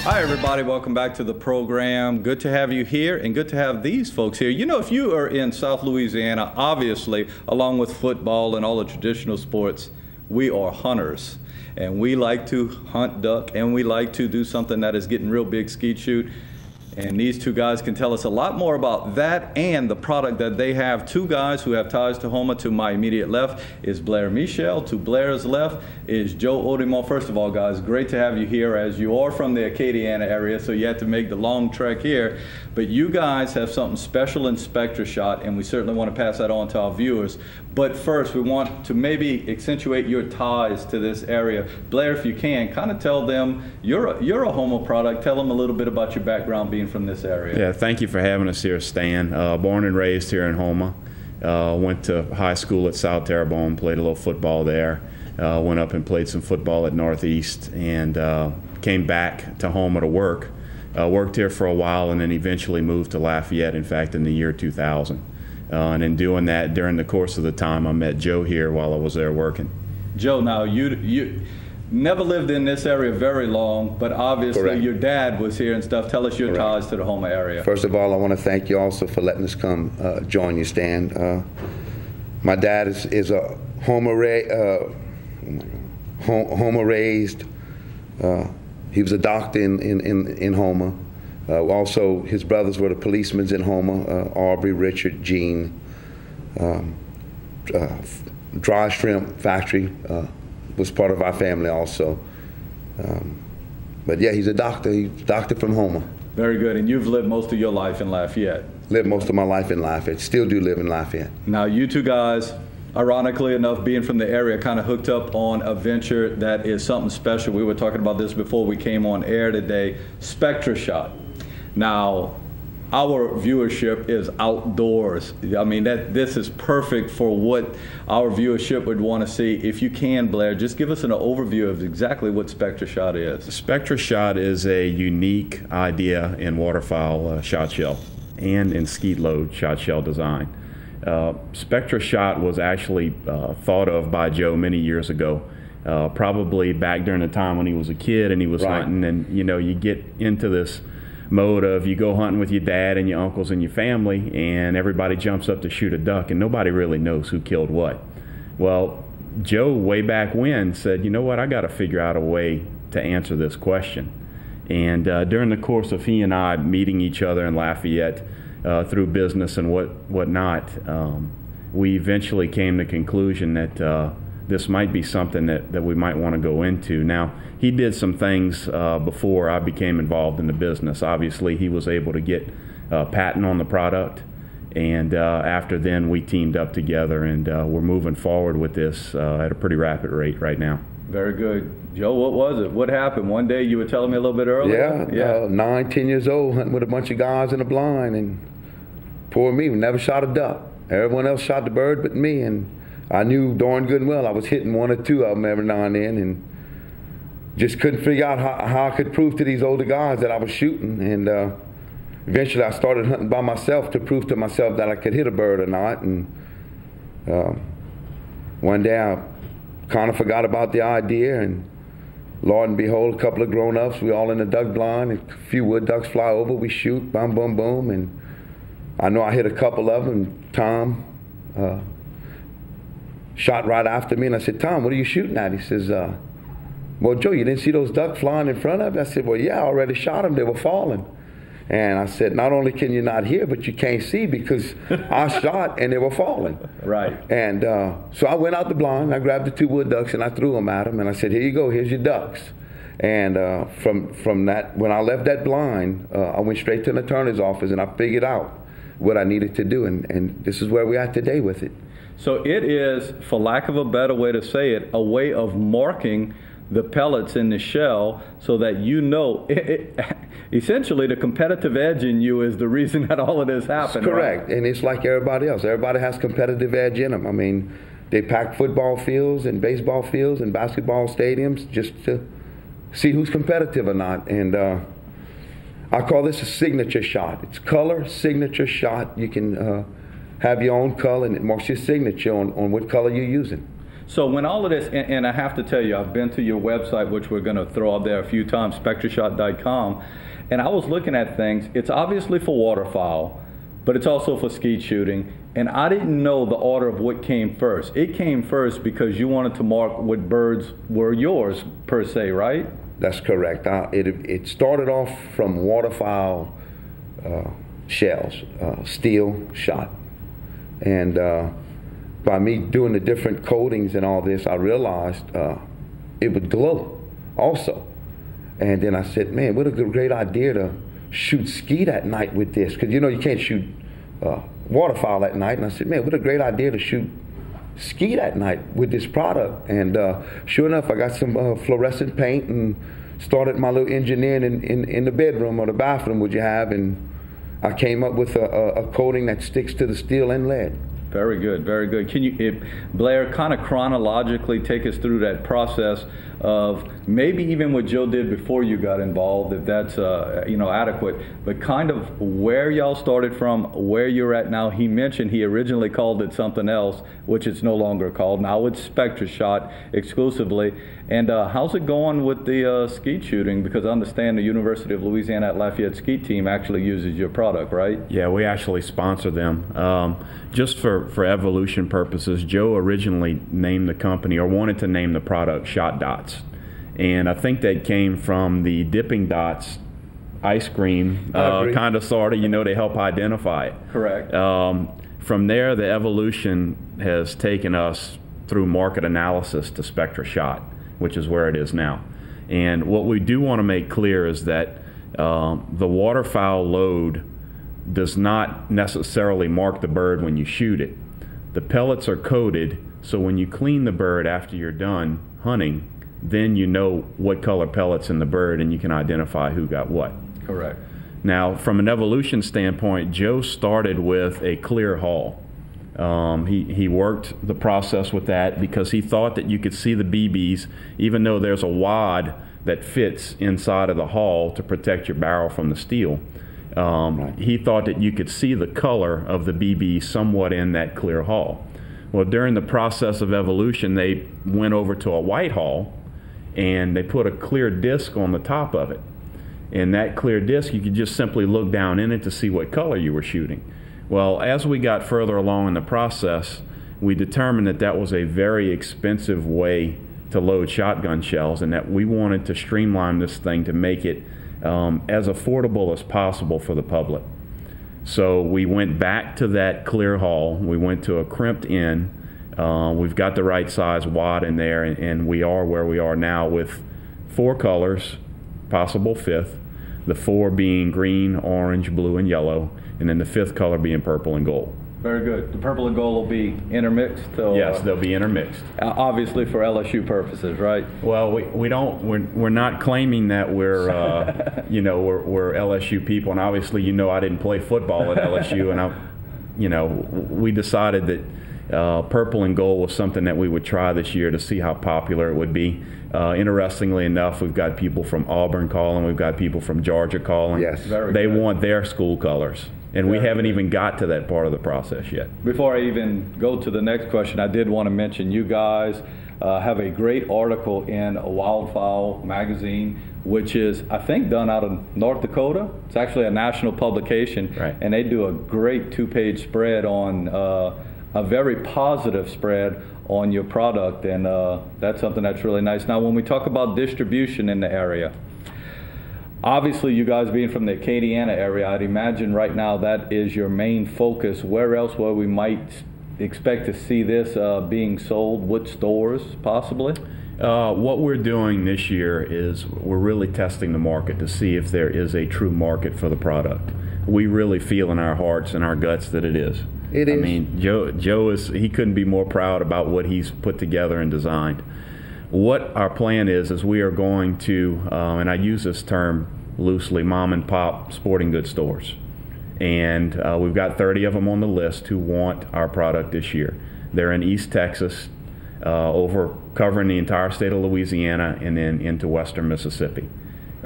Hi, everybody. Welcome back to the program. Good to have you here and good to have these folks here. You know, if you are in South Louisiana, obviously, along with football and all the traditional sports, we are hunters. And we like to hunt duck, and we like to do something that is getting real big, skeet shoot. And these two guys can tell us a lot more about that and the product that they have. Two guys who have ties to Houma. To my immediate left is Blair Michel. To Blair's left is Joe Authement. First of all, guys, great to have you here, as you are from the Acadiana area, so you had to make the long trek here. But you guys have something special in Spectra Shot, and we certainly want to pass that on to our viewers. But first, we want to maybe accentuate your ties to this area. Blair, if you can, kind of tell them you're a Houma product. Tell them a little bit about your background being from this area. Yeah, thank you for having us here, Stan. Born and raised here in Houma. Went to high school at South Terrebonne, played a little football there. Went up and played some football at Northeast, and came back to Houma to work. Worked here for a while and then eventually moved to Lafayette, in fact, in the year 2000. And in doing that, during the course of the time, I met Joe here while I was there working. Joe, now you never lived in this area very long, but obviously Correct. Your dad was here and stuff. Tell us your ties to the Houma area. First of all, I want to thank you also for letting us come join you, Stan. My dad is a Houma raised. He was a doctor in Houma. Also, his brothers were the policemen in Houma, Aubrey, Richard, Gene. Dry shrimp factory was part of our family also. But yeah, he's a doctor. He's a doctor from Houma. Very good. And you've lived most of your life in Lafayette. Lived most of my life in Lafayette. Still do live in Lafayette. Now, you two guys, ironically enough, being from the area, kind of hooked up on a venture that is something special. We were talking about this before we came on air today, Spectra Shot. Now, our viewership is outdoors. I mean, this is perfect for what our viewership would want to see. If you can, Blair, just give us an overview of exactly what Spectra Shot is. Spectra Shot is a unique idea in waterfowl shot shell and in skeet load shot shell design. Spectra Shot was actually thought of by Joe many years ago, probably back during the time when he was a kid and he was hunting. And you know, you get into this mode of you go hunting with your dad and your uncles and your family, and everybody jumps up to shoot a duck, and nobody really knows who killed what. Well, Joe, way back when, said, you know what, I got to figure out a way to answer this question. And during the course of he and I meeting each other in Lafayette through business and whatnot, we eventually came to the conclusion that this might be something that we might want to go into. Now, he did some things before I became involved in the business. Obviously, he was able to get a patent on the product, and after then we teamed up together, and we're moving forward with this at a pretty rapid rate right now. Very good. Joe, what was it? What happened? One day you were telling me a little bit earlier. Yeah. 9, 10 years old, hunting with a bunch of guys in a blind, and poor me, we never shot a duck. Everyone else shot the bird but me, and I knew darn good and well I was hitting one or two of them every now and then, and just couldn't figure out how I could prove to these older guys that I was shooting. And eventually I started hunting by myself to prove to myself that I could hit a bird or not. And one day I kind of forgot about the idea, and Lord and behold, a couple of grown-ups, we all in the duck blind, and a few wood ducks fly over, we shoot, boom, boom, boom, and I know I hit a couple of them. Tom shot right after me, and I said, Tom, what are you shooting at? He says, well, Joe, you didn't see those ducks flying in front of you? I said, well, yeah, I already shot them. They were falling. And I said, not only can you not hear, but you can't see because I shot and they were falling. Right. And so I went out the blind. I grabbed the 2 wood ducks and I threw them at him. And I said, here you go. Here's your ducks. And from that, when I left that blind, I went straight to an attorney's office and I figured out what I needed to do. And this is where we are today with it. So it is, for lack of a better way to say it, a way of marking the pellets in the shell so that you know, essentially the competitive edge in you is the reason that all of this happened. Correct, right? And it's like everybody else. Everybody has competitive edge in them. I mean, they pack football fields and baseball fields and basketball stadiums just to see who's competitive or not. And I call this a signature shot. It's color, signature shot. You can have your own color and it marks your signature on what color you're using. So when all of this, and I have to tell you, I've been to your website, which we're going to throw out there a few times, spectrashot.com, and I was looking at things. It's obviously for waterfowl, but it's also for skeet shooting. And I didn't know the order of what came first. It came first because you wanted to mark what birds were yours, per se, right? That's correct. It started off from waterfowl shells, steel shot. And by me doing the different coatings and all this, I realized it would glow also. And then I said, man, what a great idea to shoot skeet at night with this. Because, you know, you can't shoot waterfowl at night. And I said, man, what a great idea to shoot skeet at night with this product. And sure enough, I got some fluorescent paint and started my little engineering in the bedroom or the bathroom, would you have, and I came up with a coating that sticks to the steel and lead. Very good, very good. Can you, Blair, kind of chronologically take us through that process of maybe even what Joe did before you got involved, if that's you know, adequate, but kind of where y'all started from, where you're at now. He mentioned he originally called it something else, which it's no longer called. Now it's Spectra Shot exclusively. And how's it going with the skeet shooting? Because I understand the University of Louisiana at Lafayette skeet team actually uses your product, right? Yeah, we actually sponsor them. Just for evolution purposes, Joe originally named the company, or wanted to name the product, Shot Dots. And I think that came from the Dipping Dots ice cream, kind of, sort of, you know, they help identify it. Correct. From there, the evolution has taken us through market analysis to Spectra Shot, which is where it is now. And what we do want to make clear is that the waterfowl load does not necessarily mark the bird when you shoot it. The pellets are coated, so when you clean the bird after you're done hunting, then you know what color pellets in the bird and you can identify who got what. Correct. Now, from an evolution standpoint, Joe started with a clear hull. He worked the process with that because he thought that you could see the BBs, even though there's a wad that fits inside of the hull to protect your barrel from the steel. He thought that you could see the color of the BB somewhat in that clear hull. Well, during the process of evolution, they went over to a white hull and they put a clear disc on the top of it. And that clear disc, you could just simply look down in it to see what color you were shooting. Well, as we got further along in the process, we determined that that was a very expensive way to load shotgun shells, and that we wanted to streamline this thing to make it as affordable as possible for the public. So we went back to that clear hull. We went to a crimped end. We've got the right size wad in there, and we are where we are now with 4 colors, possible 5th, the 4 being green, orange, blue, and yellow, and then the 5th color being purple and gold. Very good. The purple and gold will be intermixed? Yes, they'll be intermixed. Obviously for LSU purposes, right? Well, we're not claiming that we're, you know, we're LSU people, and obviously, you know, I didn't play football at LSU, and we decided that purple and gold was something that we would try this year to see how popular it would be. Interestingly enough, we've got people from Auburn calling, we've got people from Georgia calling. Yes. They want their school colors. And we haven't even got to that part of the process yet. Before I even go to the next question, I did want to mention you guys have a great article in Wildfowl magazine, which is, I think, done out of North Dakota. It's actually a national publication. Right. And they do a great 2-page spread on, a very positive spread on your product. And that's something that's really nice. Now, when we talk about distribution in the area, obviously, you guys being from the Acadiana area, I'd imagine right now that is your main focus. Where else where we might expect to see this being sold? What stores, possibly? What we're doing this year is we're really testing the market to see if there is a true market for the product. We really feel in our hearts and our guts that it is. It is. I mean, Joe he couldn't be more proud about what he's put together and designed. What our plan is we are going to, and I use this term loosely, mom and pop sporting goods stores. And we've got 30 of them on the list who want our product this year. They're in East Texas, covering the entire state of Louisiana, and then into western Mississippi.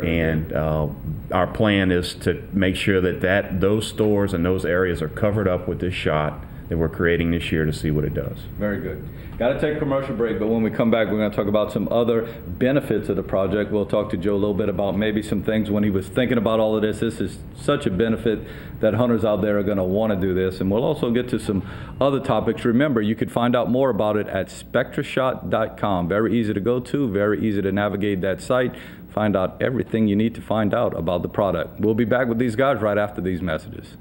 And our plan is to make sure that those stores and those areas are covered up with this shot that we're creating this year to see what it does. Very good. Got to take a commercial break, but when we come back, we're going to talk about some other benefits of the project. We'll talk to Joe a little bit about maybe some things when he was thinking about all of this. This is such a benefit that hunters out there are going to want to do this. And we'll also get to some other topics. Remember, you can find out more about it at spectrashot.com. Very easy to go to, very easy to navigate that site. Find out everything you need to find out about the product. We'll be back with these guys right after these messages.